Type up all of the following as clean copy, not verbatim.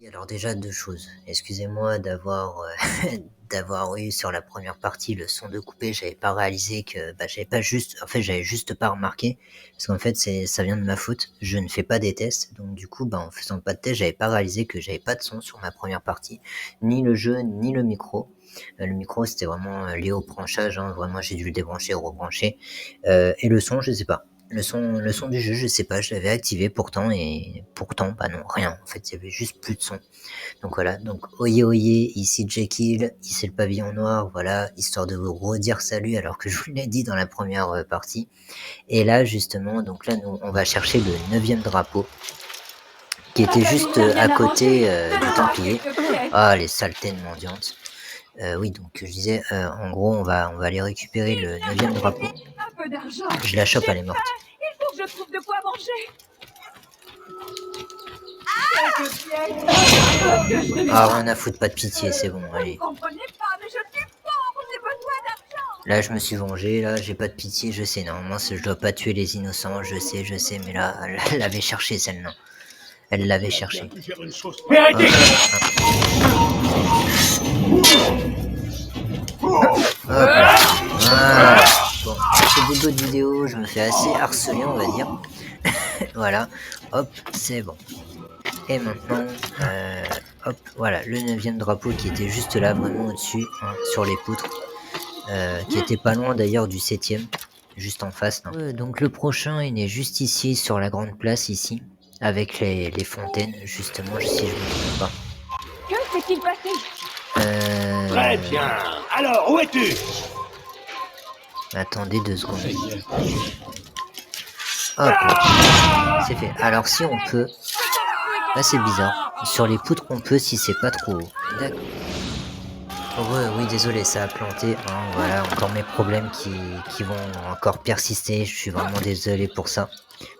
Alors déjà 2 choses. Excusez-moi d'avoir, d'avoir eu sur la première partie le son de coupé. J'avais pas réalisé que, j'avais juste pas remarqué parce qu'en fait ça vient de ma faute. Je ne fais pas des tests donc du coup, en faisant pas de test, j'avais pas réalisé que j'avais pas de son sur ma première partie, ni le jeu, ni le micro. Le micro c'était vraiment, lié au branchage, hein, vraiment j'ai dû le débrancher, rebrancher, et le son je sais pas. Le son du jeu, je sais pas, je l'avais activé pourtant et pourtant, non, rien. En fait, il y avait juste plus de son. Donc voilà, donc oyez oyez, ici Jekyll, ici le pavillon noir, voilà, histoire de vous redire salut alors que je vous l'ai dit dans la première partie. Et là, justement, donc là, nous, on va chercher le 9e drapeau qui était juste à côté du Templier. Ah, les saletés de mendiantes. Oui, donc je disais, en gros, on va aller récupérer le 9e drapeau. Un peu d'argent. Je la chope, elle est morte. Il faut que je trouve de quoi manger. Ah, rien à foutre, pas de pitié, c'est bon, allez. Vous comprenez pas, mais je suis pauvre, j'ai besoin d'argent. Là, je me suis vengé, là, j'ai pas de pitié, je sais, normalement, je dois pas tuer les innocents, je sais, mais là, elle l'avait cherché, celle-là. Elle l'avait cherché. Voilà. Bon, ce début de vidéo, je me fais assez harceler, on va dire. Voilà, hop, c'est bon. Et maintenant, hop, voilà, le 9e drapeau qui était juste là, vraiment au-dessus, hein, sur les poutres. Qui était pas loin d'ailleurs du 7e. juste en face. Là. Donc le prochain, il est juste ici, sur la grande place, ici, avec les fontaines, justement, si je me trompe pas. Que s'est-il passé? Très bien. Alors, où es-tu? Attendez 2 secondes. Hop, c'est fait. Alors si on peut... Là c'est bizarre. Sur les poutres on peut si c'est pas trop haut. D'accord. Oui, désolé, ça a planté. Hein, voilà, encore mes problèmes qui vont encore persister. Je suis vraiment désolé pour ça.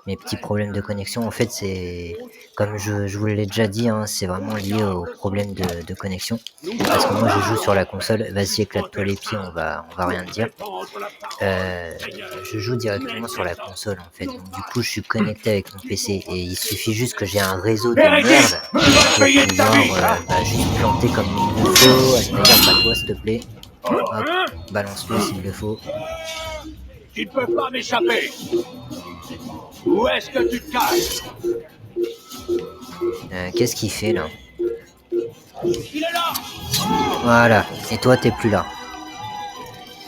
Mes petits problèmes de connexion, en fait, c'est... Comme je vous l'ai déjà dit, hein, c'est vraiment lié aux problèmes de connexion. Parce que moi, je joue sur la console. Vas-y, éclate-toi les pieds, on va rien dire. Je joue directement sur la console, en fait. Donc, du coup, je suis connecté avec mon PC. Et il suffit juste que j'ai un réseau de merde pour pouvoir juste planter comme il le faut. D'ailleurs, pas toi, s'il te plaît. Hop, balance-le s'il le faut. Tu ne peux pas m'échapper. Où est-ce que tu te caches? Qu'est-ce qu'il fait, là? Il est là. Voilà, et toi t'es plus là.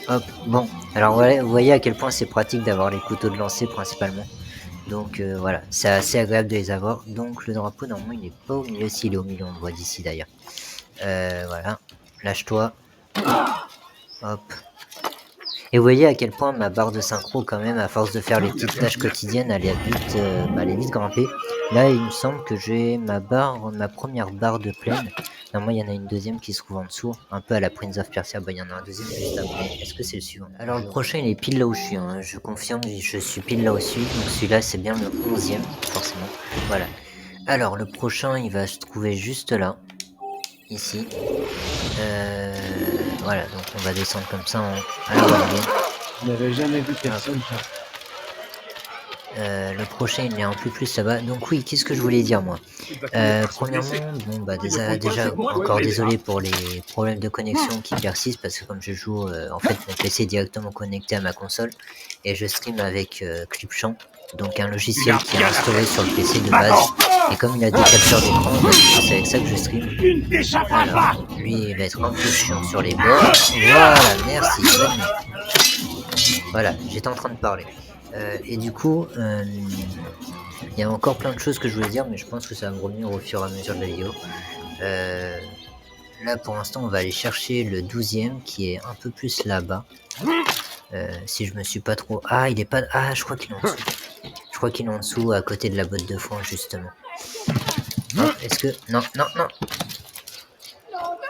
Hop, bon. Alors voilà, vous voyez à quel point c'est pratique d'avoir les couteaux de lancer principalement. Donc voilà, c'est assez agréable de les avoir. Donc le drapeau normalement il est pas au milieu, s'il est au milieu on le voit d'ici d'ailleurs. Voilà, lâche-toi. Hop. Et vous voyez à quel point ma barre de synchro quand même, à force de faire les petites tâches quotidiennes, elle est vite grimpée. Là il me semble que j'ai ma première barre de pleine. Normalement, il y en a une deuxième qui se trouve en dessous, un peu à la Prince of Persia. Bah, il y en a un deuxième juste après. Est-ce que c'est le suivant? Alors, le prochain, il est pile là où je suis. Hein. Je confirme, je suis pile là où je suis. Donc, celui-là, c'est bien le 11e, forcément. Voilà. Alors, le prochain, il va se trouver juste là. Ici. Voilà, donc on va descendre comme ça. Alors, je n'avais jamais vu personne. Le prochain il est un peu plus là-bas. Donc oui, qu'est-ce que je voulais dire moi? Premièrement, bon bah déjà encore désolé pour les problèmes de connexion qui persistent parce que comme je joue en fait mon PC est directement connecté à ma console et je stream avec Clipchamp, donc un logiciel qui est installé sur le PC de base. Et comme il a des capteurs d'écran, bah, c'est avec ça que je stream. Alors, lui il va être un peu chiant sur les bords. Voilà, merci. Voilà, j'étais en train de parler. Et du coup, il y a encore plein de choses que je voulais dire, mais je pense que ça va me revenir au fur et à mesure de la vidéo. Là, pour l'instant, on va aller chercher le 12e qui est un peu plus là-bas. Si je me suis pas trop... Ah, il est pas... Ah, je crois qu'il est en dessous. Je crois qu'il est en dessous, à côté de la botte de foin, justement. Est-ce que... Non.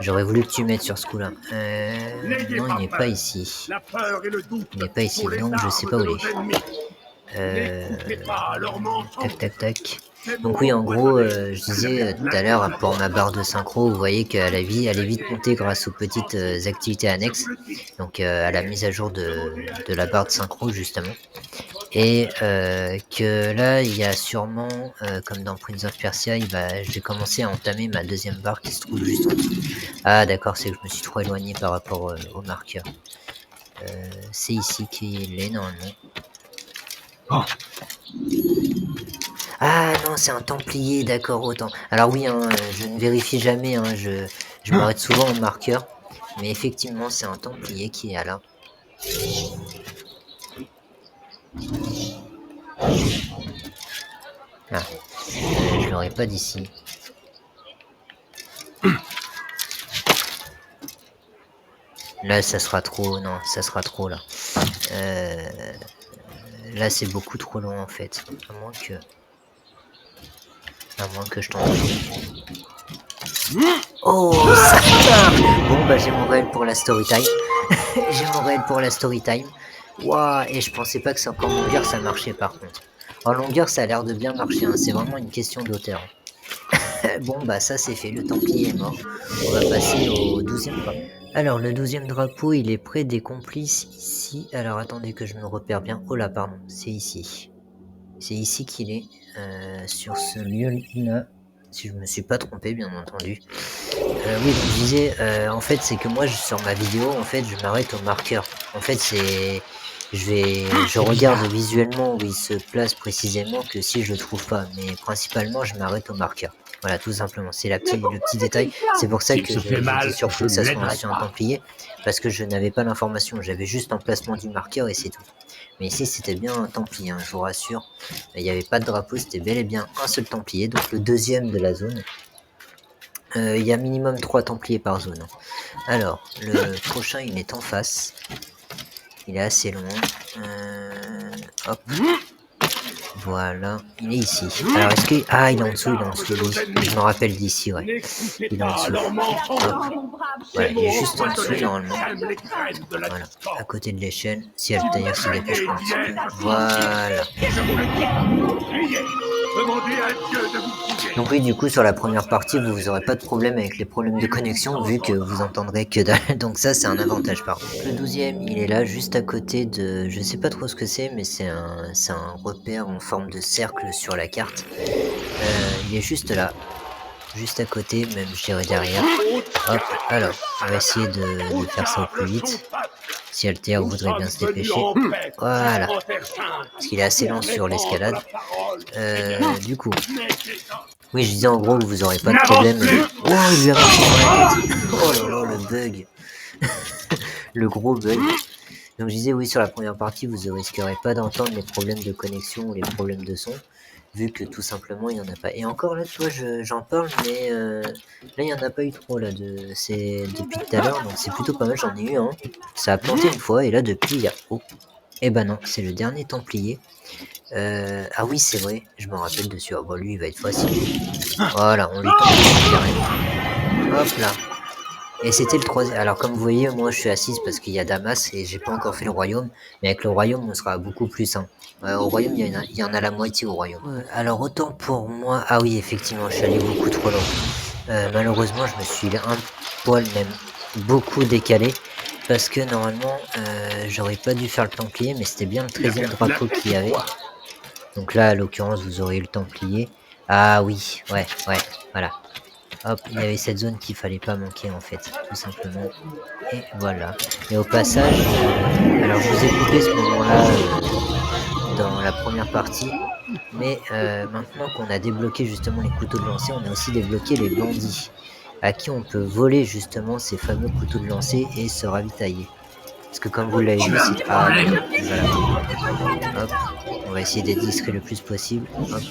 J'aurais voulu que tu m'aides sur ce coup-là. Non, il n'est pas ici. Il n'est pas ici, donc je sais pas où il est. Tac. Donc oui, en gros, je disais tout à l'heure, pour ma barre de synchro, vous voyez qu'elle est vite montée grâce aux petites activités annexes. Donc à la mise à jour de la barre de synchro, justement. Et que là, il y a sûrement, comme dans Prince of Persia, j'ai commencé à entamer ma deuxième barre qui se trouve juste en dessous. Ah d'accord, c'est que je me suis trop éloigné par rapport au marqueur. C'est ici qu'il est normalement. Oh. Ah non, c'est un templier, d'accord, autant. Alors oui, hein, je ne vérifie jamais, hein, je m'arrête souvent au marqueur. Mais effectivement, c'est un templier qui est là. Ah, je l'aurais pas d'ici. Là, ça sera trop... Non, ça sera trop, là. Là, c'est beaucoup trop long, en fait. À moins que je tente. Oh, ça marche. Bon, bah, j'ai mon réel pour la story time. Waouh, et je pensais pas que c'est encore longueur, ça marchait, par contre. En longueur, ça a l'air de bien marcher, hein. C'est vraiment une question d'auteur. Bon, bah, ça, c'est fait. Le Templier est mort. On va passer au 12e pas. Alors, le 12e drapeau, il est près des complices ici. Alors, attendez que je me repère bien. Oh là, pardon, c'est ici. C'est ici qu'il est, sur ce lieu-là. Si je me suis pas trompé, bien entendu. Oui, donc je disais, en fait, c'est que moi, sur ma vidéo, en fait, je m'arrête au marqueur. En fait, c'est... Je regarde visuellement où il se place précisément que si je le trouve pas. Mais principalement, je m'arrête au marqueur. Voilà, tout simplement. C'est le petit détail. C'est pour ça S'il que se fait j'étais mal, surpris que je ça soit l'aiderai sur un pas. Templier, parce que je n'avais pas l'information. J'avais juste l'emplacement du marqueur et c'est tout. Mais ici, c'était bien un Templier, hein, je vous rassure. Il n'y avait pas de drapeau, c'était bel et bien un seul Templier, donc le deuxième de la zone. Il y a minimum 3 Templiers par zone. Alors, le prochain, il est en face. Il est assez loin. Hop. Voilà, il est ici. Alors, est-ce que... Ah, il est en dessous, lui. Je me rappelle d'ici, ouais. N'écoutez Il est en pas dessous. leurs mensonges. Hop. Mon brave Voilà, chef. il est juste en dessous, normalement. J'aime les graines de la Voilà, distance. à côté de l'échelle. Si Altair se dépêche pas un petit peu. Voilà. Voilà. Je vous le dis. Priez. Demandez à Dieu de vous guider. Donc oui, du coup, sur la première partie, vous aurez pas de problème avec les problèmes de connexion, vu que vous entendrez que dalle. Donc ça, c'est un avantage, par contre. Le 12e, il est là, juste à côté de... Je sais pas trop ce que c'est, mais c'est un repère en forme de cercle sur la carte. Il est juste là. Juste à côté, même je dirais derrière. Hop, alors, on va essayer de faire ça au plus vite. Si Altair voudrait bien se dépêcher. Voilà. Parce qu'il est assez lent sur l'escalade. Du coup. Oui, je disais en gros que vous aurez pas de problème. Oh, il lui a marché sur la tête. Oh là là, le bug. Le gros bug. Donc je disais oui, sur la première partie, vous ne risquerez pas d'entendre les problèmes de connexion ou les problèmes de son, vu que tout simplement il n'y en a pas. Et encore là, tu vois, j'en parle, mais là il n'y en a pas eu trop là. C'est depuis tout à l'heure, donc c'est plutôt pas mal. J'en ai eu un. Ça a planté une fois, et là depuis il y a... Oh. Eh ben non, c'est le dernier Templier. Ah oui, c'est vrai, je me rappelle dessus. Oh, bon, lui il va être facile. Voilà, on lui tombe carrément. Hop là. Et c'était le troisième. Alors comme vous voyez, moi je suis assise parce qu'il y a Damas et j'ai pas encore fait le royaume. Mais avec le royaume, on sera beaucoup plus. Hein. Au royaume, il y en a la moitié au royaume. Alors autant pour moi... Ah oui, effectivement, je suis allé beaucoup trop loin. Malheureusement, je me suis un poil même beaucoup décalé. Parce que normalement, j'aurais pas dû faire le Templier, mais c'était bien le 13e drapeau qu'il y avait. Donc là, à l'occurrence, vous aurez eu le Templier. Ah oui, ouais, voilà. Hop, il y avait cette zone qu'il fallait pas manquer en fait, tout simplement. Et voilà. Et au passage, alors je vous ai coupé ce moment-là dans la première partie, mais maintenant qu'on a débloqué justement les couteaux de lancer, on a aussi débloqué les bandits, à qui on peut voler justement ces fameux couteaux de lancer et se ravitailler. Parce que comme vous l'avez vu, c'est... Ah, voilà. Hop, on va essayer d'être discret le plus possible. Hop.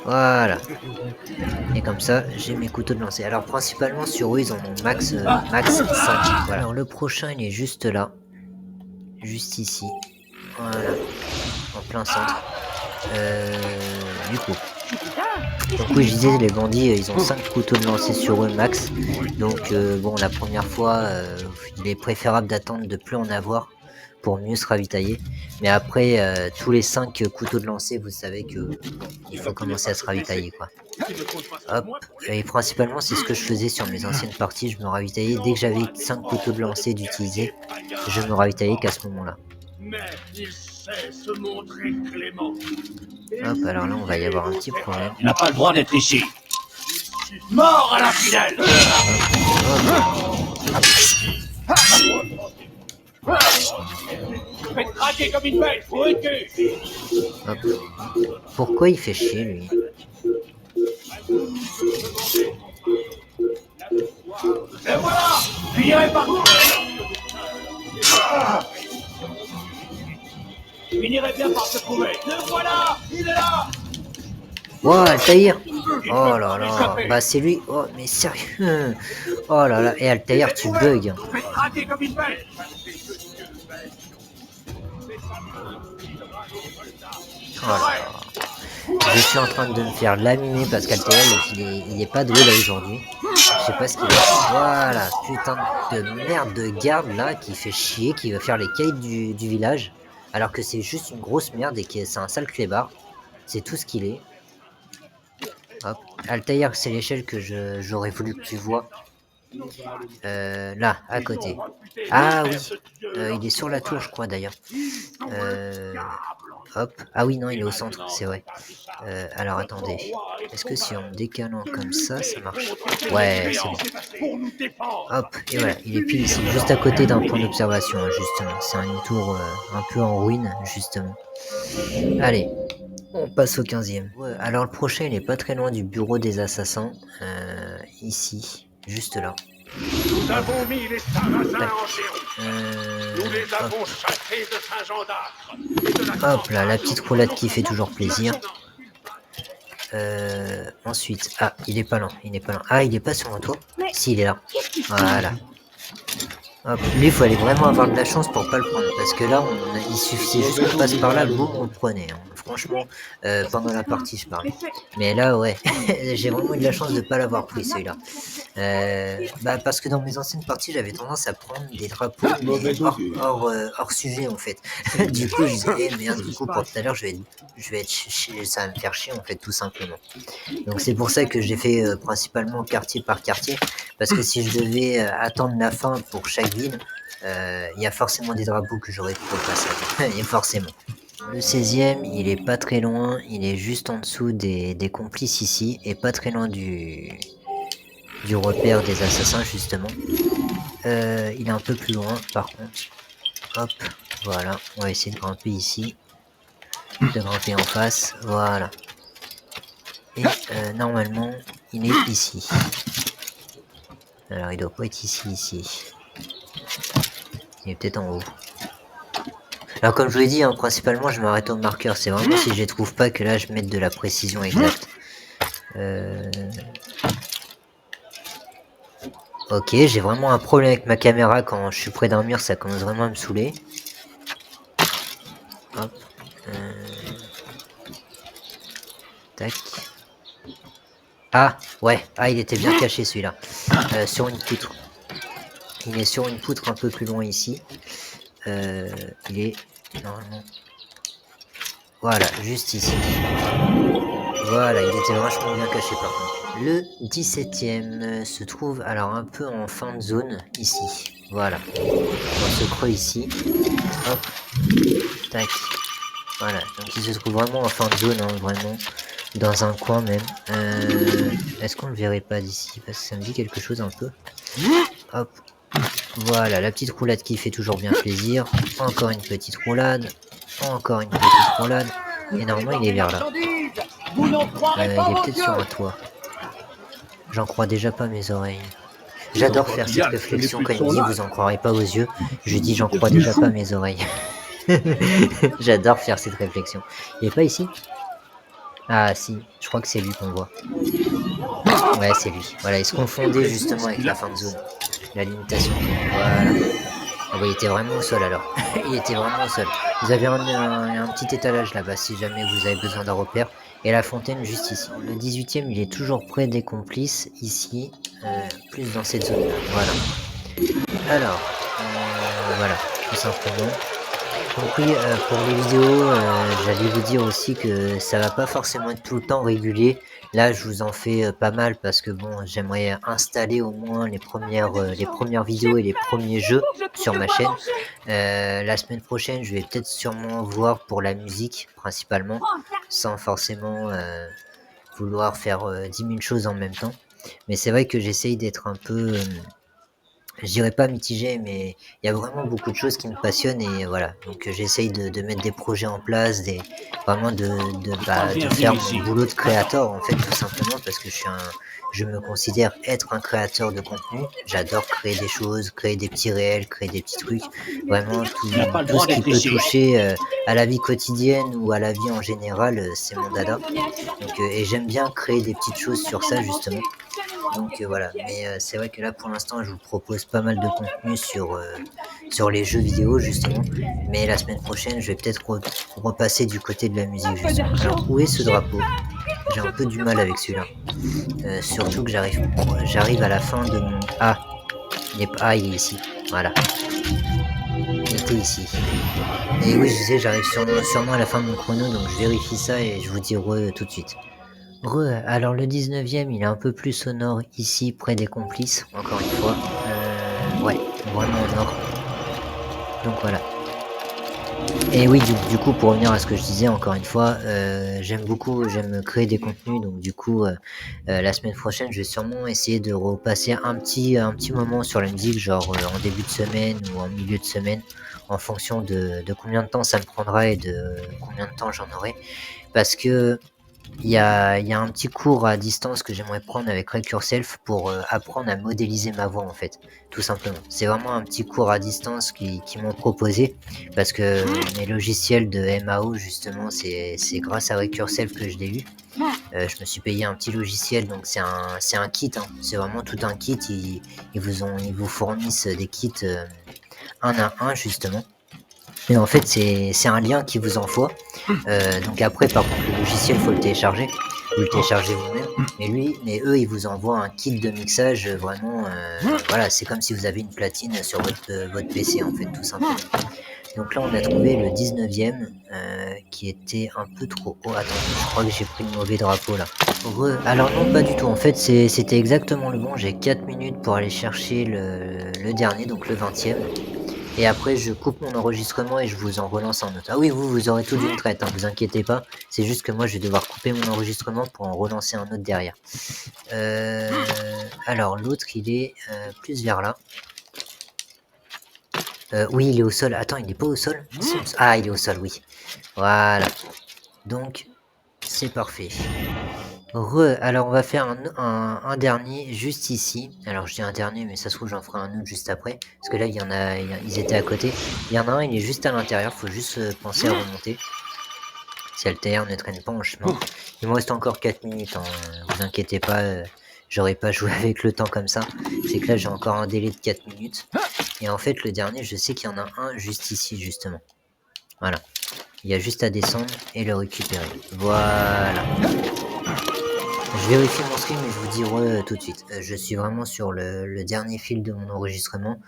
Voilà. Et comme ça, j'ai mes couteaux de lancer. Alors principalement sur eux, ils en ont max 5. Voilà. Alors le prochain, il est juste là. Juste ici. Voilà. En plein centre. Du coup. Donc oui, je disais, les bandits, ils ont 5 couteaux de lancer sur eux max. Donc bon, la première fois, il est préférable d'attendre de plus en avoir pour mieux se ravitailler. Mais après, tous les 5 couteaux de lancer, vous savez que il faut commencer à se ravitailler, quoi. Hop. Et principalement, c'est ce que je faisais sur mes anciennes parties. Je me ravitaillais dès que j'avais 5 couteaux de lancer d'utiliser. Je me ravitaillais qu'à ce moment-là. Hop, alors là, on va y avoir un petit problème. Il n'a pas le droit d'être ici. Mort à l'infidèle. Faites craquer comme une bête, foutu. Hop. Pourquoi il fait chier, lui? Et voilà. Finirez par Finirez bien par se trouver. Le voilà. Il est là. Wow, Altair! Oh là là, bah c'est lui. Oh, mais sérieux! Oh là là, et Altair, tu bugs. Faites craquer comme une bête. Oh là là. Je suis en train de me faire laminer parce qu'Altair, il est pas doué là aujourd'hui. Je sais pas ce qu'il est. Voilà, putain de merde de garde là qui fait chier, qui veut faire les quêtes du village. Alors que c'est juste une grosse merde et que c'est un sale clébard. C'est tout ce qu'il est. Hop. Altair, c'est l'échelle que j'aurais voulu que tu vois. Là, à côté. Ah oui, il est sur la tour, je crois d'ailleurs. Hop. Ah oui, non, il est au centre, c'est vrai. Alors attendez. Est-ce que si en me décalant comme ça, ça marche? Ouais, c'est bon. Hop, et voilà, il est pile ici, juste à côté d'un point d'observation, hein, justement. C'est une tour un peu en ruine, justement. Allez. On passe au 15e. Ouais, alors le prochain, il est pas très loin du bureau des assassins. Ici, juste là. Nous avons mis les Sarrasins Tac. en géron. Nous les avons Hop. chassés de Saint-Jean d'Acre. Et de la Hop là, la petite roulade qui fait toujours plaisir. Ensuite, ah, il est pas là, il est pas là. Ah, il est pas sur un toit. Si, il est là. Voilà. Hop, lui, il fallait vraiment avoir de la chance pour pas le prendre, parce que là, il suffisait juste qu'on passe par là, boum, on le prenait. Hein. Franchement, pendant la partie, je parle. Mais là, ouais, j'ai vraiment eu de la chance de pas l'avoir pris, celui-là. Bah, parce que dans mes anciennes parties, j'avais tendance à prendre des drapeaux, mais hors sujet, en fait. Du coup, je disais, eh, merde, du coup, pour tout à l'heure, je vais être ça va me faire chier, en fait, tout simplement. Donc c'est pour ça que j'ai fait principalement quartier par quartier, parce que si je devais attendre la fin pour chaque ville, il y a forcément des drapeaux que j'aurais pu repasser. Et forcément. Le 16e, il est pas très loin, il est juste en dessous des complices ici, et pas très loin du repère des assassins justement. Il est un peu plus loin par contre. Hop, voilà, on va essayer de grimper ici. De grimper en face, voilà. Et normalement, il est ici. Alors, il doit pas être ici. Il est peut-être en haut. Alors, comme je vous l'ai dit, hein, principalement, je m'arrête au marqueur. C'est vraiment si je les trouve pas que là, je mette de la précision exacte. Ok, j'ai vraiment un problème avec ma caméra. Quand je suis près d'un mur, ça commence vraiment à me saouler. Hop. Tac. Ah, ouais. Ah, il était bien caché celui-là. Sur une poutre. Il est sur une poutre un peu plus loin ici. Il est normalement. Voilà, juste ici. Voilà, il était vachement bien caché par contre. Le 17e se trouve alors un peu en fin de zone ici. Voilà. Dans ce creux ici. Hop. Tac. Voilà. Donc il se trouve vraiment en fin de zone, hein, vraiment. Dans un coin même. Est-ce qu'on le verrait pas d'ici? Parce que ça me dit quelque chose un peu. Hop. Voilà, la petite roulade qui fait toujours bien plaisir. Encore une petite roulade. Encore une petite roulade. Et normalement, il est vers là. Il est peut-être sur un toit. J'en crois déjà pas mes oreilles. J'adore faire cette réflexion quand il me dit vous en croirez pas vos yeux. Je dis j'en crois déjà pas mes oreilles. J'adore faire cette réflexion. Il est pas ici? Ah si, je crois que c'est lui qu'on voit. Ouais, c'est lui. Voilà, il se confondait justement avec la fin de zone. La limitation. Voilà. Ah bah, il était vraiment au sol alors. Il était vraiment au sol. Vous avez un petit étalage là-bas si jamais vous avez besoin d'un repère. Et la fontaine juste ici. Le 18e, il est toujours près des complices, ici. Plus dans cette zone-là. Voilà. Alors, voilà, tout simplement. Donc oui, pour les vidéos, j'allais vous dire aussi que ça va pas forcément être tout le temps régulier. Là, je vous en fais pas mal parce que bon, j'aimerais installer au moins les premières vidéos et les premiers jeux sur ma chaîne. La semaine prochaine, je vais peut-être sûrement voir pour la musique principalement, sans forcément vouloir faire 10 000 choses en même temps. Mais c'est vrai que j'essaye d'être un peu je dirais pas mitigé, mais il y a vraiment beaucoup de choses qui me passionnent et voilà. Donc j'essaye de mettre des projets en place, vraiment de faire mon boulot de créateur en fait tout simplement parce que je me considère être un créateur de contenu. J'adore créer des choses, créer des petits réels, créer des petits trucs. Vraiment tout ce qui peut toucher à la vie quotidienne ou à la vie en général, c'est mon dada. Donc et j'aime bien créer des petites choses sur ça justement. Donc voilà, mais c'est vrai que là pour l'instant je vous propose pas mal de contenu sur les jeux vidéo justement, mais la semaine prochaine je vais peut-être repasser du côté de la musique justement. Alors où est ce drapeau? J'ai un peu du mal avec celui-là, surtout que j'arrive à la fin de mon... Ah, il est ici, voilà. Il était ici. Et oui je disais j'arrive sûrement à la fin de mon chrono, donc je vérifie ça et je vous dis tout de suite. Alors le 19e, il est un peu plus sonore ici, près des complices, encore une fois. Ouais, vraiment au nord. Donc voilà. Et oui, du coup, pour revenir à ce que je disais, encore une fois, j'aime créer des contenus, donc du coup, la semaine prochaine, je vais sûrement essayer de repasser un petit moment sur la musique, genre, en début de semaine ou en milieu de semaine, en fonction de combien de temps ça me prendra et de combien de temps j'en aurai. Parce que il y a un petit cours à distance que j'aimerais prendre avec Rec Yourself pour apprendre à modéliser ma voix, en fait, tout simplement. C'est vraiment un petit cours à distance qui m'ont proposé parce que mes logiciels de MAO, justement, c'est grâce à Rec Yourself que je l'ai eu. Je me suis payé un petit logiciel, donc c'est un kit, hein. C'est vraiment tout un kit. Ils vous fournissent des kits un à un, justement. Et en fait, c'est un lien qui vous envoie. Donc après, par contre, le logiciel, faut le télécharger. Vous le téléchargez vous-même. Mais eux, ils vous envoient un kit de mixage vraiment. Voilà, c'est comme si vous avez une platine sur votre PC, en fait, tout simplement. Donc là, on a trouvé le 19e qui était un peu trop haut. Attends, je crois que j'ai pris le mauvais drapeau là. Alors non, pas du tout. En fait, c'était exactement le bon. J'ai 4 minutes pour aller chercher le dernier, donc le 20e. Et après, je coupe mon enregistrement et je vous en relance un autre. Ah oui, vous aurez tout d'une traite, hein, vous inquiétez pas. C'est juste que moi, je vais devoir couper mon enregistrement pour en relancer un autre derrière. Alors, l'autre, il est plus vers là. Oui, il est au sol. Attends, il n'est pas au sol? Ah, il est au sol, oui. Voilà. Donc, c'est parfait. Alors on va faire un dernier juste ici. Alors je dis un dernier, mais ça se trouve j'en ferai un autre juste après. Parce que là, ils étaient à côté. Il y en a un, il est juste à l'intérieur, faut juste penser à remonter. Si Altair ne traîne pas en chemin. Il me reste encore 4 minutes, hein, vous inquiétez pas, j'aurais pas joué avec le temps comme ça. C'est que là j'ai encore un délai de 4 minutes. Et en fait le dernier, je sais qu'il y en a un juste ici justement. Voilà. Il y a juste à descendre et le récupérer. Voilà. Je vérifie mon stream et je vous dis tout de suite. Je suis vraiment sur le dernier fil de mon enregistrement.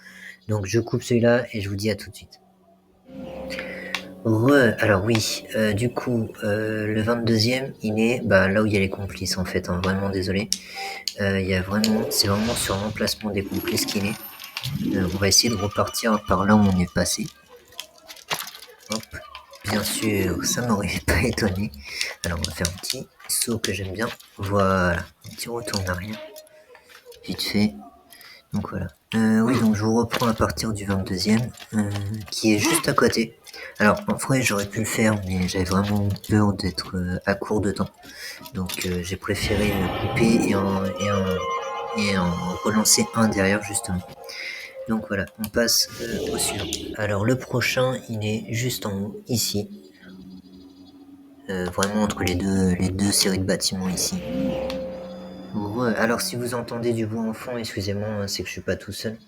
Donc je coupe celui-là et je vous dis à tout de suite. Alors oui, du coup, le 22e, il est là où il y a les complices en fait, hein, vraiment désolé. C'est vraiment sur l'emplacement des complices qu'il est. On va essayer de repartir par là où on est passé. Hop. Bien sûr, ça m'aurait pas étonné. Alors on va faire un petit saut que j'aime bien. Voilà, un petit retour en arrière. Vite fait. Donc voilà. Oui, donc je vous reprends à partir du 22e, qui est juste à côté. Alors en vrai j'aurais pu le faire, mais j'avais vraiment peur d'être à court de temps. Donc j'ai préféré couper et en relancer un derrière justement. Donc voilà, on passe au suivant. Alors le prochain, il est juste en haut, ici. Vraiment entre les deux séries de bâtiments ici. Alors si vous entendez du bruit en fond, excusez-moi, hein, c'est que je suis pas tout seul.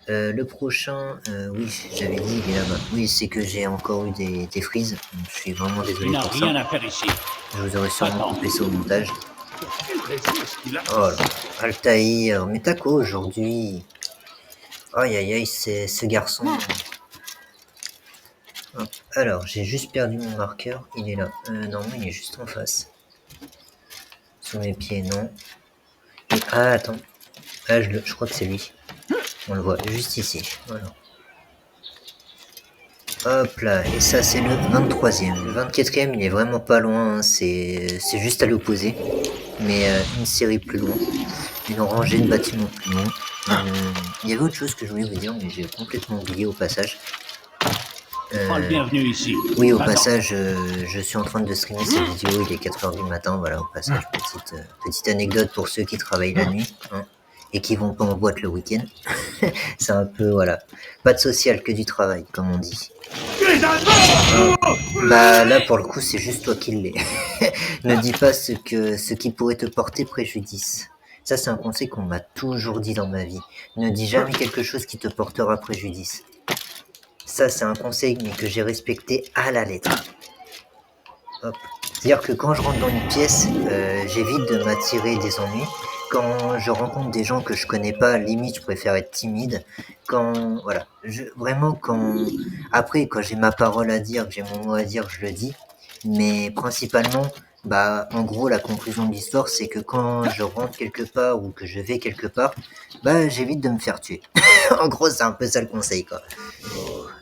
Le prochain, oui, j'avais dit, il est là-bas. Oui, c'est que j'ai encore eu des frises. Donc je suis vraiment Il désolé n'a pour ça. rien à faire ici. Je vous aurais sûrement coupé ça au montage. Quelle raison est-ce qu'il a? Oh là, Altaïr, mais t'as quoi aujourd'hui? Aïe aïe aïe, c'est ce garçon. Hop. Alors, j'ai juste perdu mon marqueur, il est là. Normalement, il est juste en face. Sous mes pieds, non. Ah, attends. Ah, je crois que c'est lui. On le voit juste ici. Voilà. Hop là, et ça c'est le 23e. Le 24e, il est vraiment pas loin, hein. C'est juste à l'opposé. Mais une série plus loin. Une rangée de bâtiments plus loin. Il y avait autre chose que je voulais vous dire, mais j'ai complètement oublié au passage. Le bienvenu ici. Oui, au passage, je suis en train de streamer cette vidéo, il est 4h du matin, voilà, au passage, petite anecdote pour ceux qui travaillent la nuit, hein, et qui vont pas en boîte le week-end. C'est un peu, voilà, pas de social, que du travail, comme on dit. Là, pour le coup, c'est juste toi qui l'es. Ne dis pas ce qui pourrait te porter préjudice. Ça, c'est un conseil qu'on m'a toujours dit dans ma vie. Ne dis jamais quelque chose qui te portera préjudice. Ça, c'est un conseil mais que j'ai respecté à la lettre. Hop. C'est-à-dire que quand je rentre dans une pièce, j'évite de m'attirer des ennuis. Quand je rencontre des gens que je connais pas, limite, je préfère être timide. Voilà. Après, quand j'ai ma parole à dire, que j'ai mon mot à dire, je le dis. Mais principalement, en gros, la conclusion de l'histoire, c'est que quand je rentre quelque part ou que je vais quelque part, j'évite de me faire tuer. En gros, c'est un peu ça le conseil, quoi.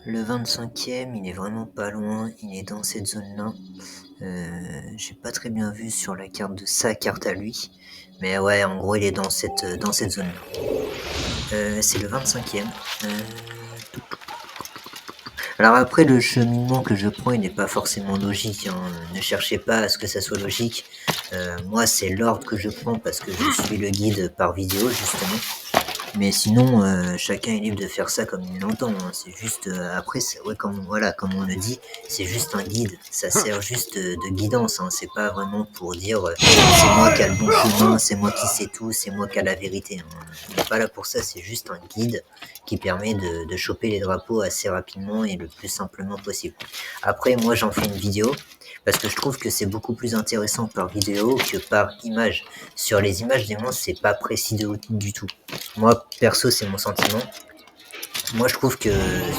le 25e, il est vraiment pas loin, il est dans cette zone-là. J'ai pas très bien vu sur la carte de sa carte à lui. Mais ouais, en gros, il est dans cette zone-là. C'est le 25e. Alors après, le cheminement que je prends, il n'est pas forcément logique, hein. Ne cherchez pas à ce que ça soit logique. Moi, c'est l'ordre que je prends parce que je suis le guide par vidéo, justement. Mais sinon, chacun est libre de faire ça comme il l'entend, hein. C'est juste, après, ouais, comme on le dit, c'est juste un guide. Ça sert juste de guidance, hein. C'est pas vraiment pour dire c'est moi qui a le bon chemin, c'est moi qui sais tout, c'est moi qui a la vérité, hein. On n'est pas là pour ça, c'est juste un guide qui permet de choper les drapeaux assez rapidement et le plus simplement possible. Après, moi, j'en fais une vidéo parce que je trouve que c'est beaucoup plus intéressant par vidéo que par image. Sur les images des monstres, c'est pas précis du tout. Moi, perso, c'est mon sentiment. Moi, je trouve que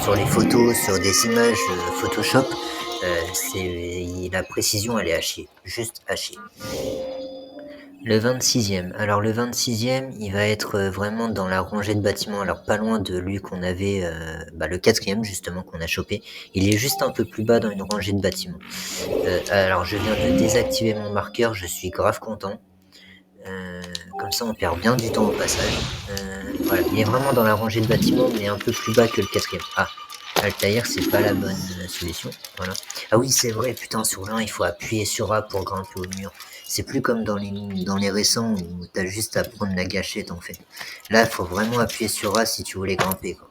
sur les photos, sur des images Photoshop, la précision, elle est à chier. Juste à chier. Le 26e. Alors, le 26e, il va être vraiment dans la rangée de bâtiments. Alors, pas loin de lui qu'on avait, le 4e, justement, qu'on a chopé. Il est juste un peu plus bas dans une rangée de bâtiments. Alors, je viens de désactiver mon marqueur. Je suis grave content. Comme ça, on perd bien du temps au passage. Voilà, il est vraiment dans la rangée de bâtiments, mais un peu plus bas que le 4e. Ah, Altair, c'est pas la bonne solution. Voilà. Ah oui, c'est vrai, putain, sur l'un, il faut appuyer sur A pour grimper au mur. C'est plus comme dans les récents où t'as juste à prendre la gâchette, en fait. Là, il faut vraiment appuyer sur A si tu voulais grimper, quoi.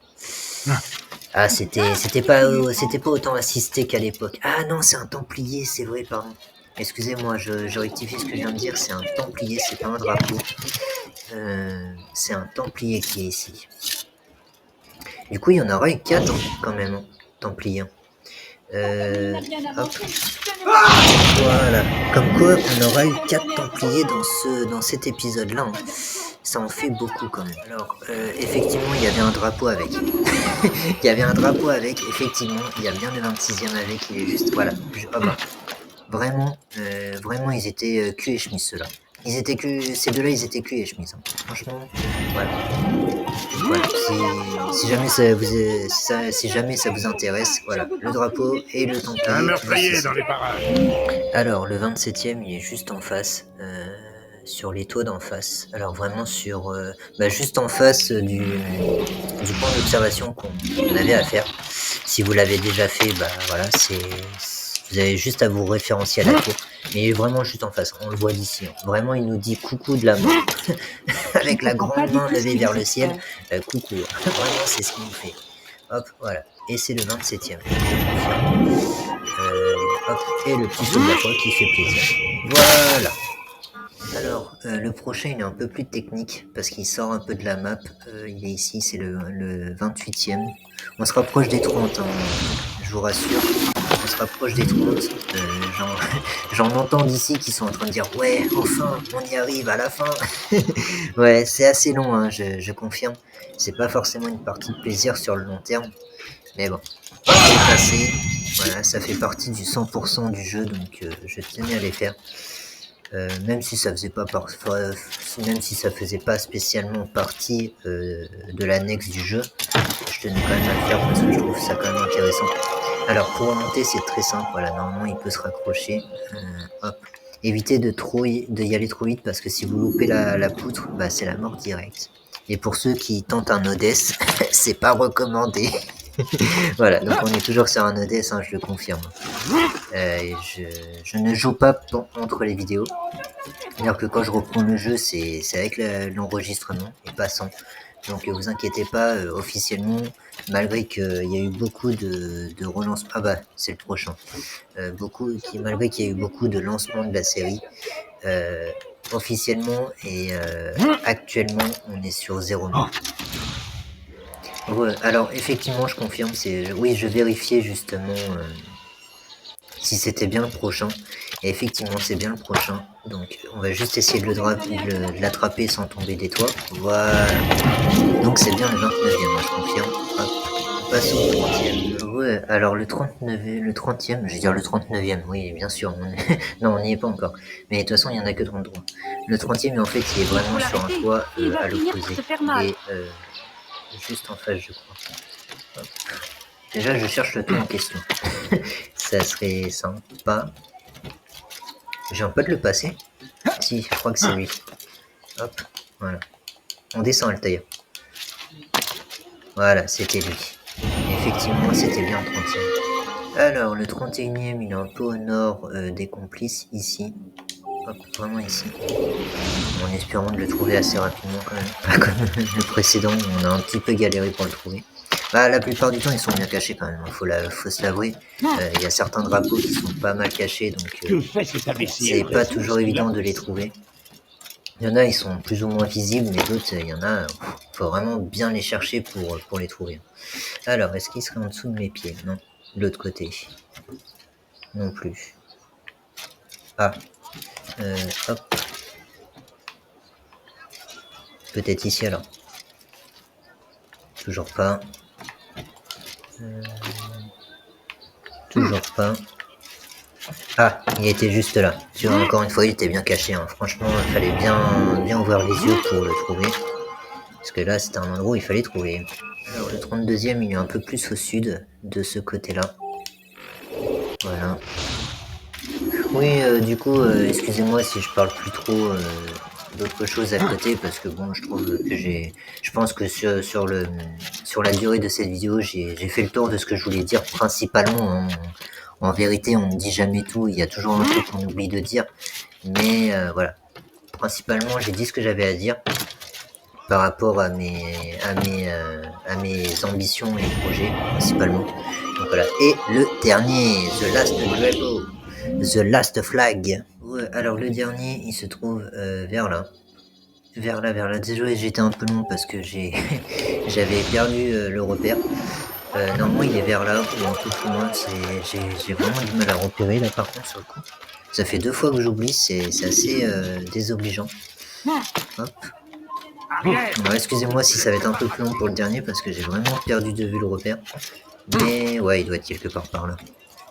Ah, c'était pas autant assisté qu'à l'époque. Ah non, c'est un Templier, c'est vrai, pardon. Excusez-moi, je rectifie ce que je viens de dire, c'est un Templier, c'est pas un drapeau. C'est un Templier qui est ici. Du coup, il y en aura eu 4 quand même, hein, Templiers. Hop. Voilà. Comme quoi, on aura eu 4 Templiers dans cet épisode-là, hein. Ça en fait beaucoup quand même. Alors, effectivement, il y avait un drapeau avec. Il y avait un drapeau avec, effectivement. Il y a bien le 26e avec, il est juste... Voilà. Vraiment, ils étaient cul et chemise, ceux-là. Ces deux-là, ils étaient cul et chemise, hein. Franchement, voilà. Voilà. Si jamais ça vous intéresse, voilà, le drapeau et le templier. Un meurtrier dans les parages. Alors, le 27e, il est juste en face, sur les toits d'en face. Alors, vraiment sur, juste en face du point d'observation qu'on avait à faire. Si vous l'avez déjà fait, voilà, vous avez juste à vous référencier à la tour. Mais il est vraiment juste en face, on le voit d'ici, hein. Vraiment, il nous dit coucou de la main, avec la grande main levée vers le ciel. Coucou, vraiment, c'est ce qu'il nous fait. Hop, voilà. Et c'est le 27e. Hop, et le petit saut de la fois qui fait plaisir. Voilà. Alors, le prochain, il est un peu plus technique, parce qu'il sort un peu de la map. Il est ici, c'est le 28e. On se rapproche des 30, hein, je vous rassure. On se rapproche des 30. J'en entends d'ici qui sont en train de dire « Ouais, enfin, on y arrive à la fin !» Ouais, c'est assez long, hein, je confirme. C'est pas forcément une partie de plaisir sur le long terme. Mais bon, c'est passé. Voilà, ça fait partie du 100% du jeu, donc je tenais à les faire. Même si ça faisait pas spécialement partie de l'annexe du jeu, je tenais quand même à le faire parce que je trouve ça quand même intéressant. Alors pour remonter, c'est très simple. Voilà, normalement il peut se raccrocher. Hop. Évitez y aller trop vite parce que si vous loupez la poutre, c'est la mort directe. Et pour ceux qui tentent un Odess, c'est pas recommandé. Voilà, donc on est toujours sur un Odess, hein, je le confirme. Je ne joue pas entre les vidéos. C'est-à-dire que quand je reprends le jeu, c'est avec l'enregistrement et pas sans. Donc vous inquiétez pas, officiellement, malgré qu'il y a eu beaucoup de relancements, c'est le prochain. Malgré qu'il y a eu beaucoup de lancements de la série, officiellement et actuellement, on est sur 0 mois. Ouais, alors effectivement, je confirme, oui, je vérifiais justement si c'était bien le prochain. Et effectivement, c'est bien le prochain. Donc, on va juste essayer de l'attraper sans tomber des toits. Voilà. Donc, c'est bien le 29e, je confirme. Hop. On passe au 30e. Ouais, alors le 30e, je vais dire le 39e, oui, bien sûr. Non, on n'y est pas encore. Mais de toute façon, il n'y en a que 33. Le 30e, en fait, il est vraiment sur un toit à l'opposé. Il est juste en face, je crois. Hop. Déjà, je cherche le ton en question. Ça serait sympa. J'ai un peu de le passer. Si, je crois que c'est lui. Hop, voilà. On descend, Altaïr. Voilà, c'était lui. Effectivement, c'était bien le 30e. Alors, le 31e, il est un peu au nord des complices, ici. Hop, vraiment ici. En espérant de le trouver assez rapidement quand même. Pas comme le précédent, où on a un petit peu galéré pour le trouver. Bah, la plupart du temps, ils sont bien cachés quand même, faut se l'avouer. Il y a certains drapeaux qui sont pas mal cachés, donc Que fait cet imbécile? c'est pas toujours évident de les trouver. Il y en a, ils sont plus ou moins visibles, mais d'autres, il y en a, faut vraiment bien les chercher pour les trouver. Alors, est-ce qu'il serait en dessous de mes pieds? Non. De l'autre côté. Non plus. Ah. Hop. Peut-être ici alors. Toujours pas. Toujours pas. Ah, il était juste là. Tu vois, encore une fois, il était bien caché. Hein. Franchement, il fallait bien ouvrir les yeux pour le trouver. Parce que là, c'était un endroit où il fallait trouver. Alors, le 32e, il est un peu plus au sud, de ce côté-là. Voilà. Oui, du coup, excusez-moi si je parle plus trop d'autres choses à côté, parce que bon, je trouve que je pense que sur la durée de cette vidéo, j'ai fait le tour de ce que je voulais dire principalement. Hein. En vérité, on ne dit jamais tout, il y a toujours un truc qu'on oublie de dire, mais voilà. Principalement, j'ai dit ce que j'avais à dire par rapport à mes ambitions et projets, principalement. Donc voilà. Et le dernier, The Last Drapeau. The Last Flag. Ouais, alors le dernier, il se trouve vers là. Vers là. Désolé, j'étais un peu long parce que j'avais perdu le repère. Normalement, il est vers là ou un peu plus loin. J'ai vraiment du mal à repérer là par contre sur le coup. Ça fait 2 fois que j'oublie, c'est assez désobligeant. Hop. Ouais, excusez-moi si ça va être un peu plus long pour le dernier parce que j'ai vraiment perdu de vue le repère. Mais ouais, il doit être quelque part par là.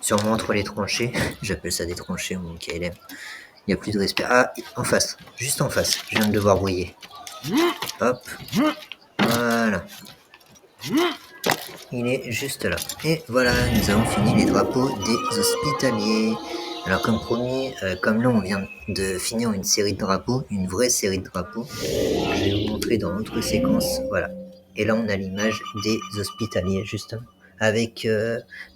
Sûrement entre les tranchées. J'appelle ça des tranchées mon KLM. Il n'y a plus de respect. Ah, en face. Juste en face. Je viens de le voir brouiller. Hop. Voilà. Il est juste là. Et voilà, nous avons fini les drapeaux des hospitaliers. Alors comme promis, comme là on vient de finir une série de drapeaux, une vraie série de drapeaux, je vais vous montrer dans l'autre séquence. Voilà. Et là on a l'image des hospitaliers justement. Avec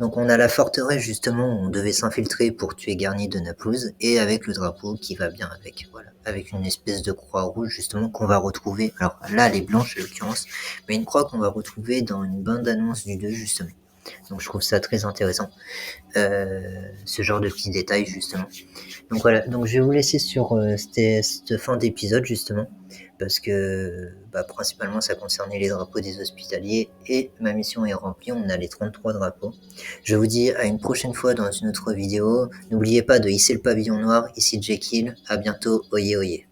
donc on a la forteresse justement où on devait s'infiltrer pour tuer Garnier de Naplouse et avec le drapeau qui va bien avec, voilà, avec une espèce de croix rouge justement qu'on va retrouver, alors là elle est blanche en l'occurrence, mais une croix qu'on va retrouver dans une bande-annonce du 2 justement. Donc je trouve ça très intéressant, ce genre de petits détails justement. Donc voilà, donc je vais vous laisser sur cette fin d'épisode justement, parce que principalement ça concernait les drapeaux des hospitaliers et ma mission est remplie, on a les 33 drapeaux. Je vous dis à une prochaine fois dans une autre vidéo, n'oubliez pas de hisser le pavillon noir, ici Jekyll, à bientôt, oyez oyez.